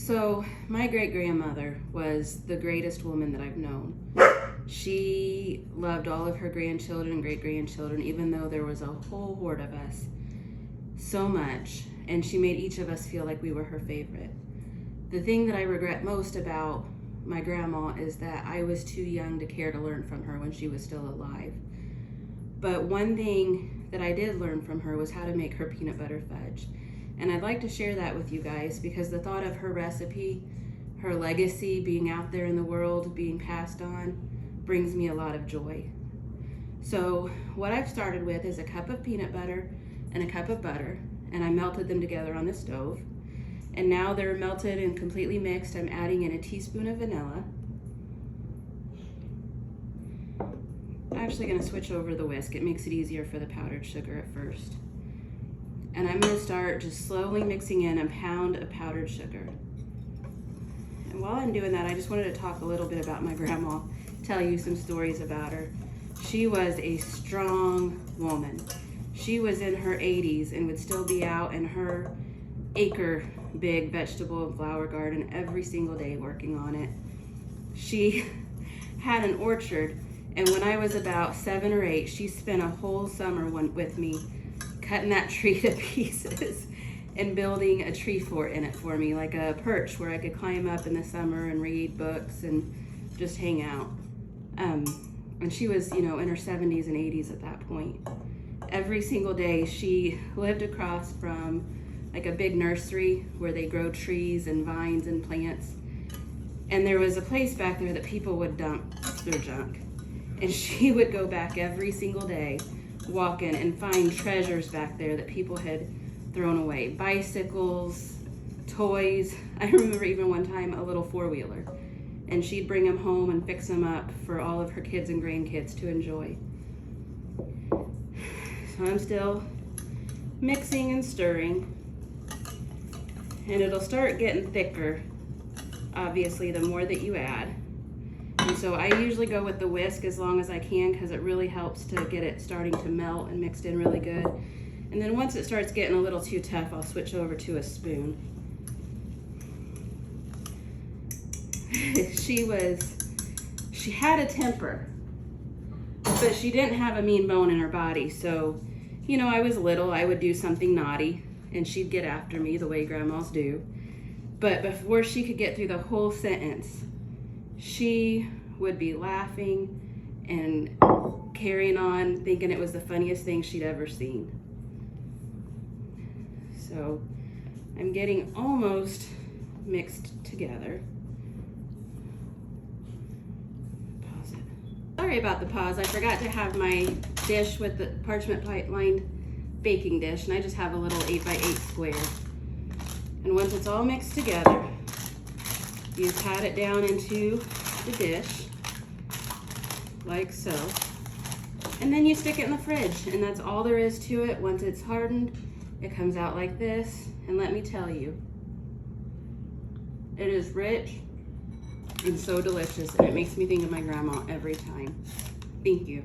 So my great-grandmother was the greatest woman that I've known. She loved all of her grandchildren and great-grandchildren, even though there was a whole horde of us, so much, and she made each of us feel like we were her favorite. The thing that I regret most about my grandma is that I was too young to care to learn from her when she was still alive. But one thing that I did learn from her was how to make her peanut butter fudge. And I'd like to share that with you guys because the thought of her recipe, her legacy being out there in the world, being passed on, brings me a lot of joy. So what I've started with is a cup of peanut butter and a cup of butter, and I melted them together on the stove. And now they're melted and completely mixed. I'm adding in a teaspoon of vanilla. I'm actually gonna switch over the whisk. It makes it easier for the powdered sugar at first. And I'm gonna start just slowly mixing in a pound of powdered sugar. And while I'm doing that, I just wanted to talk a little bit about my grandma, tell you some stories about her. She was a strong woman. She was in her 80s and would still be out in her acre big vegetable and flower garden every single day working on it. She had an orchard, and when I was about 7 or 8, she spent a whole summer with me cutting that tree to pieces and building a tree fort in it for me, like a perch where I could climb up in the summer and read books and just hang out. And she was, in her 70s and 80s at that point. Every single day she lived across from like a big nursery where they grow trees and vines and plants. And there was a place back there that people would dump their junk. And she would go back every single day, walk in and find treasures back there that people had thrown away. Bicycles, toys. I remember even one time a little four-wheeler. And she'd bring them home and fix them up for all of her kids and grandkids to enjoy. So I'm still mixing and stirring. And it'll start getting thicker, obviously, the more that you add. And so I usually go with the whisk as long as I can because it really helps to get it starting to melt and mixed in really good. And then once it starts getting a little too tough, I'll switch over to a spoon. She had a temper, but she didn't have a mean bone in her body. So, I was little, I would do something naughty and she'd get after me the way grandmas do. But before she could get through the whole sentence, she would be laughing and carrying on, thinking it was the funniest thing she'd ever seen. So I'm getting almost mixed together. Pause it. Sorry about the pause. I forgot to have my dish with the parchment lined baking dish, and I just have a little 8x8 square. And once it's all mixed together, you pat it down into the dish, like so. And then you stick it in the fridge, and that's all there is to it. Once it's hardened, it comes out like this. And let me tell you, it is rich and so delicious, and it makes me think of my grandma every time. Thank you.